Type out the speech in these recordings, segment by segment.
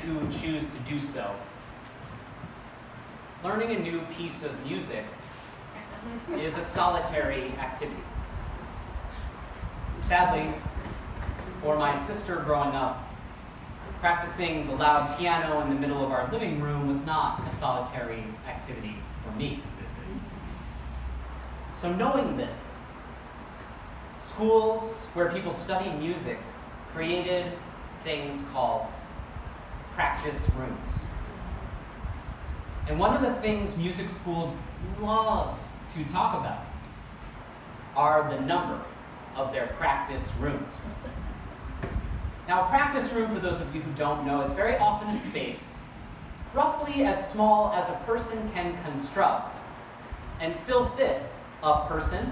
who choose to do so. Learning a new piece of music is a solitary activity. Sadly, for my sister growing up, practicing the loud piano in the middle of our living room was not a solitary activity for me. So knowing this, schools where people study music created things called practice rooms. And one of the things music schools love to talk about are the number of their practice rooms. Now, a practice room, for those of you who don't know, is very often a space roughly as small as a person can construct and still fit a person,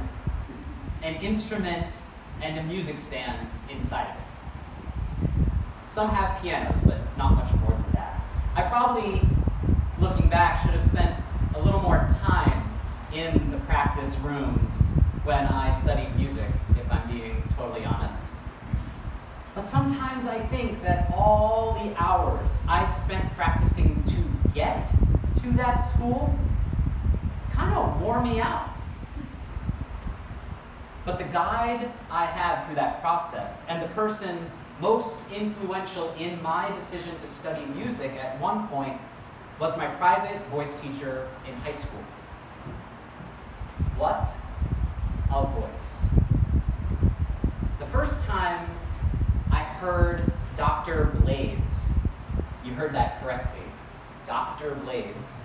an instrument, and a music stand inside of it. Some have pianos, but not much more than that. I probably, looking back, should have spent a little more time in the practice rooms when I studied music, if I'm being totally honest. But sometimes I think that all the hours I spent practicing to get to that school kind of wore me out. But the guide I had through that process, and the person most influential in my decision to study music at one point, was my private voice teacher in high school. What a voice. The first time I heard Dr. Blades, you heard that correctly, Dr. Blades.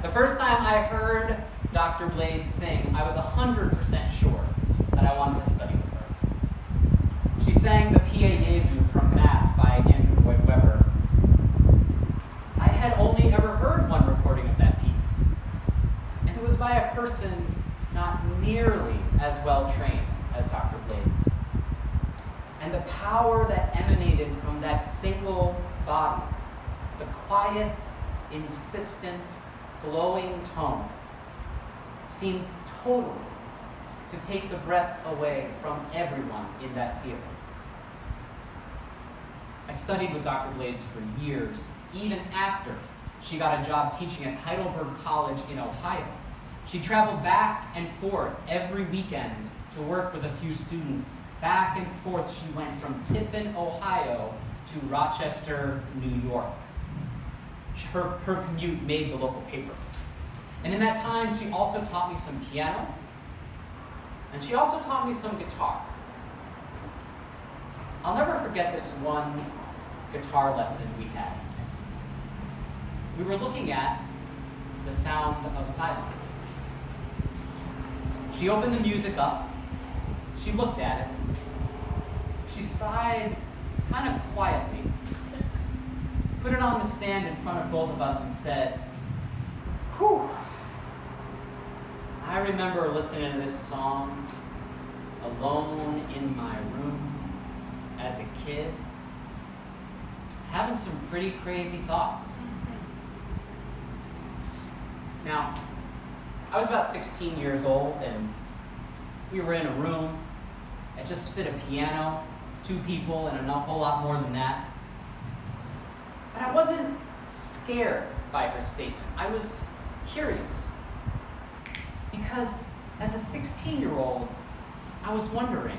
The first time I heard Dr. Blades sing, I was 100% sure that I wanted to study with her. She sang the Pie Jesu from Mass by Andrew Lloyd Webber. I had only ever heard one recording of that piece, and it was by a person not nearly as well trained as Dr. Blades. And the power that emanated from that single body, the quiet, insistent, glowing tone, seemed totally to take the breath away from everyone in that theater. I studied with Dr. Blades for years, even after she got a job teaching at Heidelberg College in Ohio. She traveled back and forth every weekend to work with a few students. Back and forth she went from Tiffin, Ohio to Rochester, New York. Her commute made the local paper. And in that time, she also taught me some piano, and she also taught me some guitar. I'll never forget this one guitar lesson we had. We were looking at the sound of silence. She opened the music up, she looked at it, she sighed kind of quietly, put it on the stand in front of both of us and said, "Whew, I remember listening to this song alone in my room as a kid, having some pretty crazy thoughts." Now, I was about 16 years old, and we were in a room that just fit a piano, 2 people, and a whole lot more than that. But I wasn't scared by her statement. I was curious. Because as a 16-year-old, I was wondering,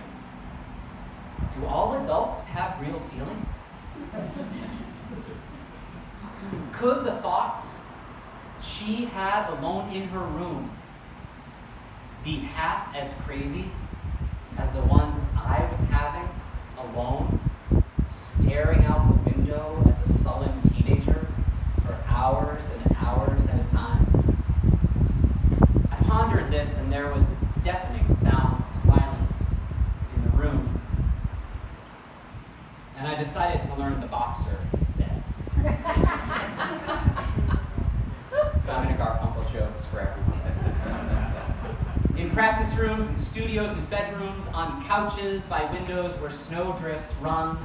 do all adults have real feelings? Could the thoughts she had alone in her room be half as crazy as the ones I was having alone, staring out the window as a sullen teenager for hours and hours at a time? I pondered this, and there was a deafening sound of silence in the room. And I decided to learn the boxer instead. Simon and Garfunkel jokes for everyone. In practice rooms, in studios, in bedrooms, on couches, by windows where snow drifts run,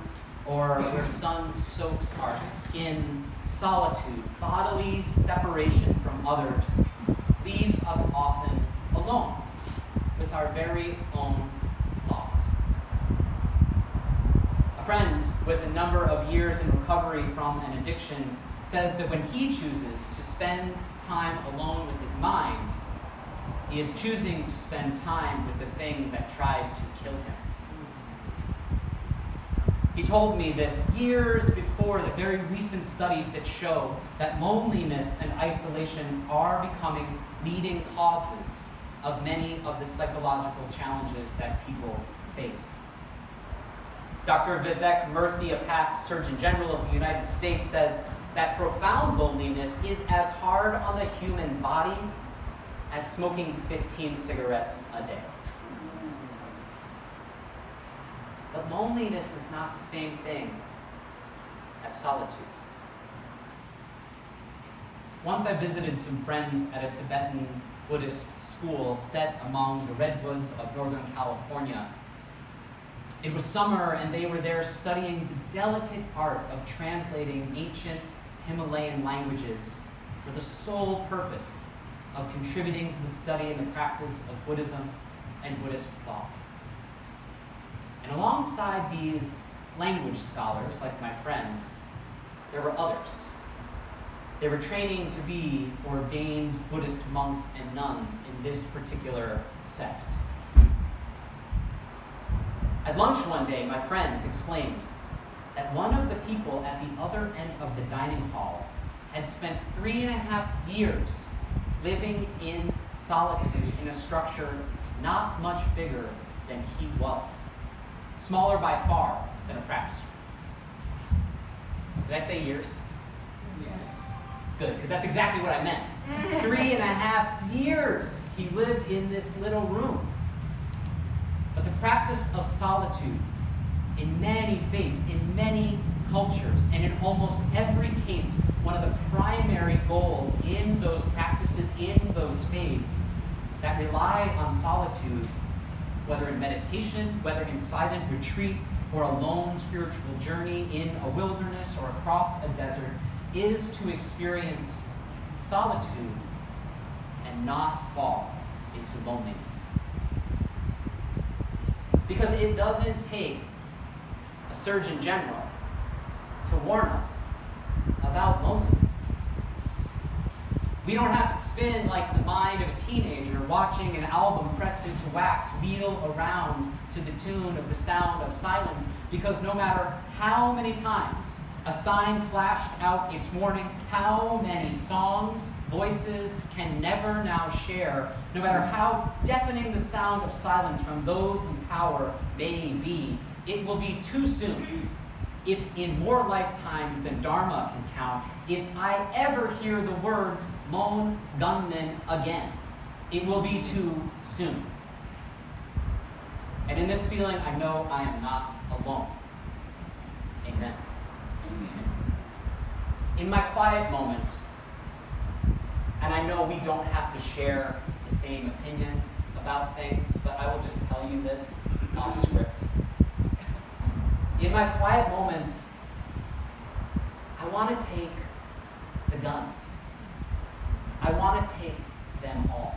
or where sun soaks our skin, solitude, bodily separation from others, leaves us often alone with our very own thoughts. A A friend with a number of years in recovery from an addiction says that when he chooses to spend time alone with his mind, he is choosing to spend time with the thing that tried to kill him. He told me this years before the very recent studies that show that loneliness and isolation are becoming leading causes of many of the psychological challenges that people face. Dr. Vivek Murthy, a past Surgeon General of the United States, says that profound loneliness is as hard on the human body as smoking 15 cigarettes a day. But loneliness is not the same thing as solitude. Once I visited some friends at a Tibetan Buddhist school set among the redwoods of Northern California. It was summer, and they were there studying the delicate art of translating ancient Himalayan languages for the sole purpose of contributing to the study and the practice of Buddhism and Buddhist thought. And alongside these language scholars, like my friends, there were others. They were training to be ordained Buddhist monks and nuns in this particular sect. At lunch one day, my friends explained that one of the people at the other end of the dining hall had spent 3.5 years living in solitude in a structure not much bigger than he was, smaller by far than a practice room. Did I say years? Yes. Good, because that's exactly what I meant. 3.5 years he lived in this little room. But the practice of solitude, in many faiths, in many cultures, and in almost every case, one of the primary goals in those practices, in those faiths, that rely on solitude, whether in meditation, whether in silent retreat, or a lone spiritual journey in a wilderness or across a desert, is to experience solitude and not fall into loneliness. Because it doesn't take a Surgeon General to warn us about loneliness. We don't have to spin like the mind of a teenager watching an album pressed into wax wheel around to the tune of the sound of silence, because no matter how many times a sign flashed out its warning, how many songs, voices can never now share, no matter how deafening the sound of silence from those in power may be, it will be too soon, if in more lifetimes than Dharma can count, if I ever hear the words lone gunman again. It will be too soon. And in this feeling, I know I am not alone. Amen. In my quiet moments, and I know we don't have to share the same opinion about things, but I will just tell you this off script. In my quiet moments, I want to take the guns. I want to take them all.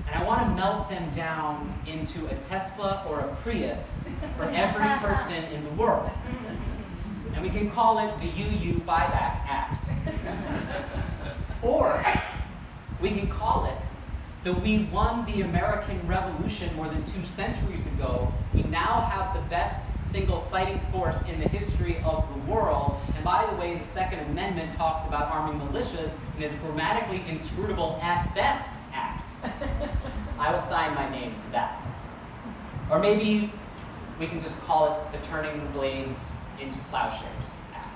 And I want to melt them down into a Tesla or a Prius for every person in the world. And we can call it the UU Buyback Act. Or we can call it the We Won the American Revolution more than 2 centuries ago. We now have the best single fighting force in the history of the world. And by the way, the Second Amendment talks about arming militias and is grammatically inscrutable at best act. I will sign my name to that. Or maybe we can just call it the Turning the Blades into Plowshares Act.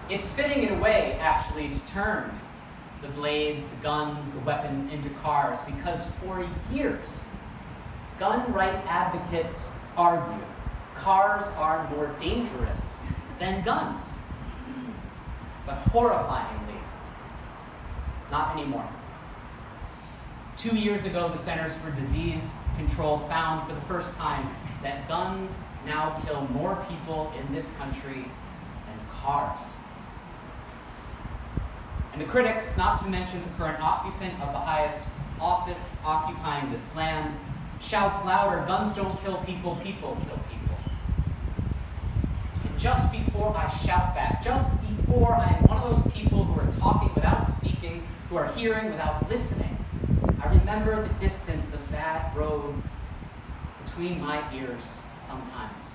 It's fitting in a way, actually, to turn the blades, the guns, the weapons into cars, because for years, gun right advocates argue cars are more dangerous than guns. But horrifyingly, not anymore. 2 years ago, the Centers for Disease Control found for the first time that guns now kill more people in this country than cars. And the critics, not to mention the current occupant of the highest office occupying this land, shouts louder, guns don't kill people, people kill people. And just before I shout back, just before I am one of those people who are talking without speaking, who are hearing without listening, I remember the distance of that road between my ears sometimes.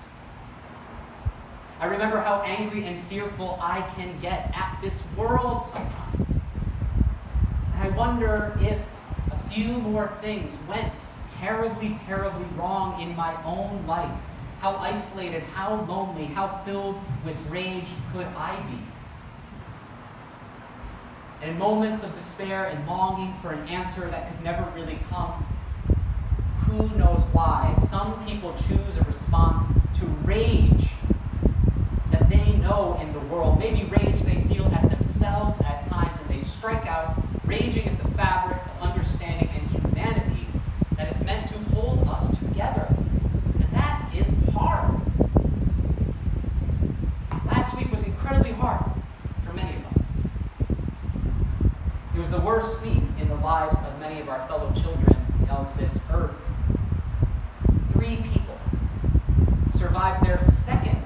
I remember how angry and fearful I can get at this world sometimes. And I wonder if a few more things went terribly, terribly wrong in my own life. How isolated, how lonely, how filled with rage could I be? And in moments of despair and longing for an answer that could never really come, who knows why, some people choose a response to rage that they know in the world, maybe rage they feel at themselves at times, and they strike out, raging at the fabric of understanding and humanity that is meant to hold us together. And that is hard. Last week was incredibly hard for many of us. It was the worst week in the lives of many of our fellow children of this earth. 3 people survived their second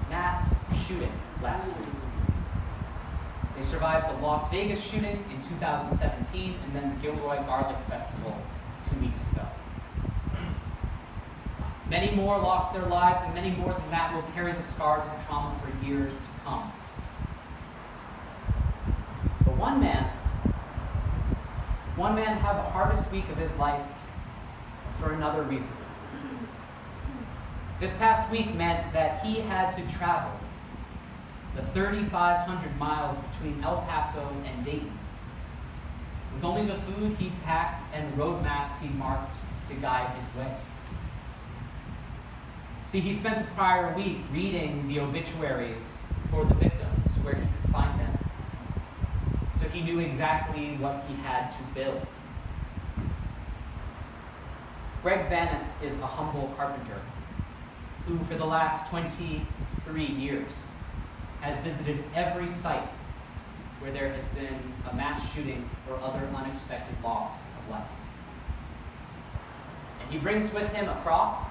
mass shooting last week. They survived the Las Vegas shooting in 2017 and then the Gilroy Garlic Festival 2 weeks ago. Many more lost their lives, and many more than that will carry the scars and trauma for years to come. But one man had the hardest week of his life for another reason. This past week meant that he had to travel the 3,500 miles between El Paso and Dayton with only the food he'd packed and road maps he'd marked to guide his way. See, he spent the prior week reading the obituaries for the victims where he could find them. So he knew exactly what he had to build. Greg Zanis is a humble carpenter who, for the last 23 years, has visited every site where there has been a mass shooting or other unexpected loss of life. And he brings with him a cross,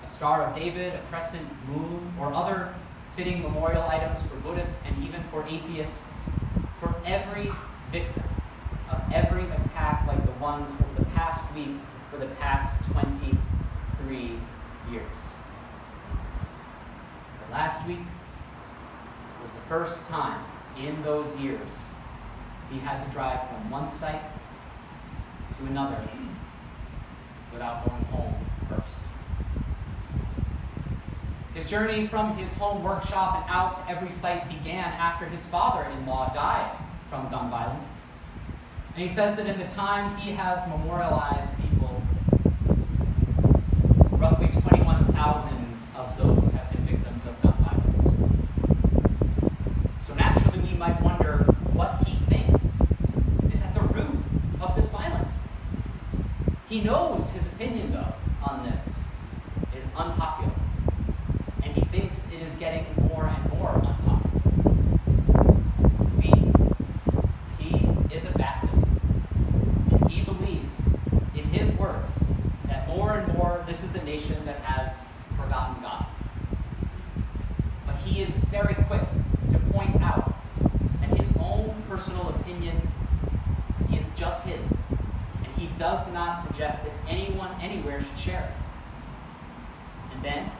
a Star of David, a crescent moon, or other fitting memorial items for Buddhists and even for atheists, for every victim of every attack like the ones over the past week for the past 23 years. But last week was the first time in those years he had to drive from one site to another without going home first. His journey from his home workshop and out to every site began after his father-in-law died from gun violence. And he says that in the time he has memorialized people, roughly 21,000 of those have been victims of gun violence. So naturally we might wonder what he thinks is at the root of this violence. He knows his opinion, though, on this is unpopular. And he thinks it is getting more and more unpopular. See, he is a Baptist, and he believes, in his words, that more and more this is a nation that has forgotten God. But he is very quick to point out that his own personal opinion is just his, and he does not suggest that anyone anywhere should share it. And then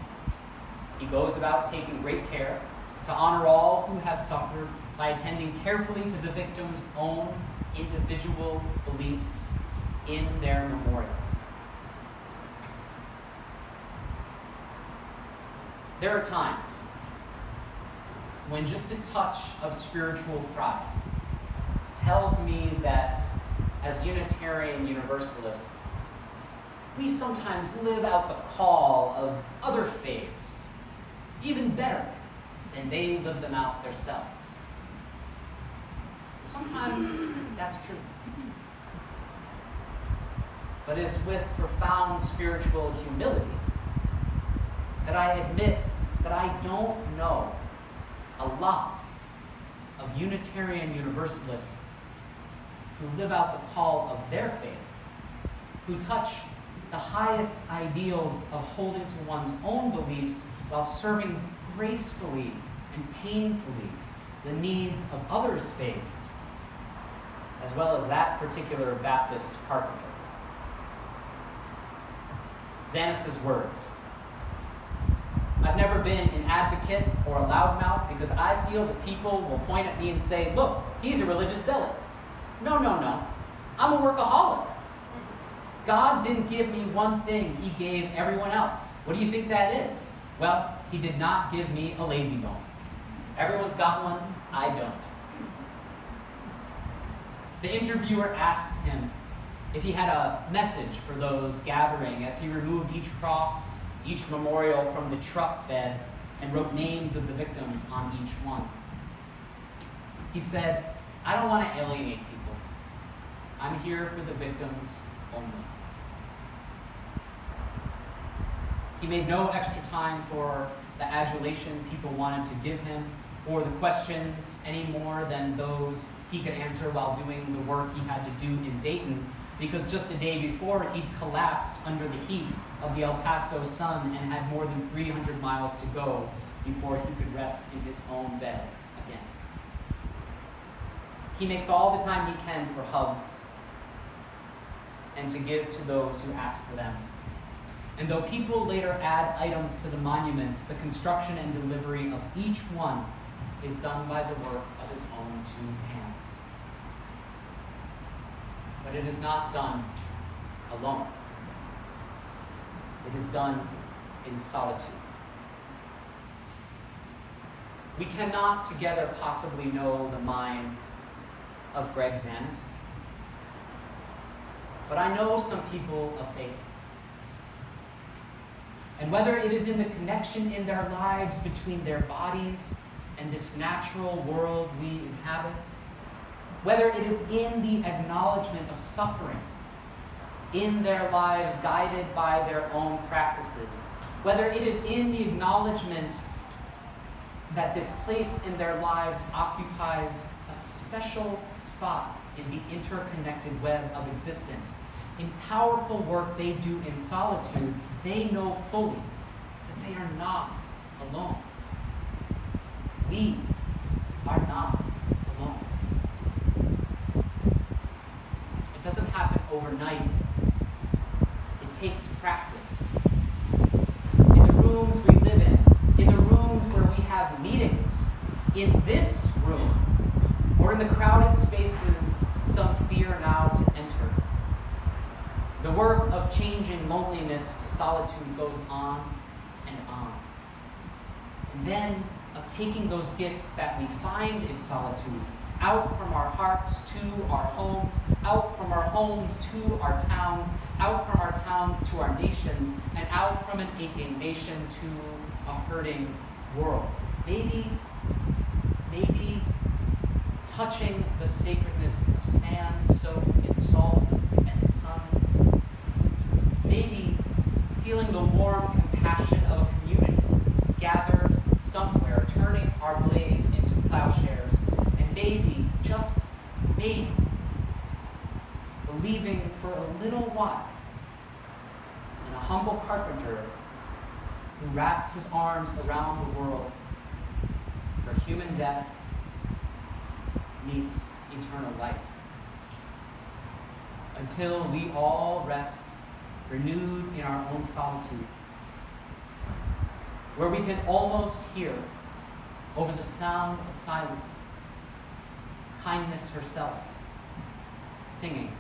he goes about taking great care to honor all who have suffered by attending carefully to the victims' own individual beliefs in their memorial. There are times when just a touch of spiritual pride tells me that as Unitarian Universalists, we sometimes live out the call of other faiths even better than they live them out themselves. Sometimes that's true. But it's with profound spiritual humility that I admit that I don't know a lot of Unitarian Universalists who live out the call of their faith, who touch the highest ideals of holding to one's own beliefs while serving gracefully and painfully the needs of others' faiths, as well as that particular Baptist carpenter. Xanus' words: I've never been an advocate or a loudmouth because I feel that people will point at me and say, look, he's a religious zealot. No. I'm a workaholic. God didn't give me one thing he gave everyone else. What do you think that is? Well, he did not give me a lazy bone. Everyone's got one, I don't. The interviewer asked him if he had a message for those gathering as he removed each cross, each memorial from the truck bed and wrote names of the victims on each one. He said, I don't want to alienate people. I'm here for the victims only. He made no extra time for the adulation people wanted to give him or the questions any more than those he could answer while doing the work he had to do in Dayton, because just a day before he'd collapsed under the heat of the El Paso sun and had more than 300 miles to go before he could rest in his own bed again. He makes all the time he can for hugs and to give to those who ask for them. And though people later add items to the monuments, the construction and delivery of each one is done by the work of his own two hands. But it is not done alone. It is done in solitude. We cannot together possibly know the mind of Greg Xanus, but I know some people of faith. And whether it is in the connection in their lives between their bodies and this natural world we inhabit, whether it is in the acknowledgement of suffering in their lives guided by their own practices, whether it is in the acknowledgement that this place in their lives occupies a special spot in the interconnected web of existence, in powerful work they do in solitude, they know fully that they are not alone. We are not alone. It doesn't happen overnight. It takes practice. In the rooms we live in the rooms where we have meetings, in this room, or in the crowded spaces some fear now to enter, the work of changing loneliness to solitude goes on and on. And then of taking those gifts that we find in solitude out from our hearts to our homes, out from our homes to our towns, out from our towns to our nations, and out from an aching nation to a hurting world. Maybe touching the sacredness of sand soaked in salt and sun. Maybe feeling the warm compassion of a community gathered somewhere, turning our blades into plowshares, and maybe, just maybe, believing for a little while in a humble carpenter who wraps his arms around the world where human death meets eternal life. Until we all rest renewed in our own solitude, where we can almost hear, over the sound of silence, kindness herself singing.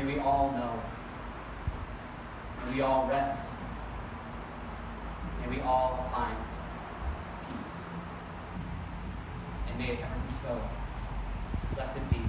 we all know. May we all rest. May we all find peace. And may it ever be so. Blessed be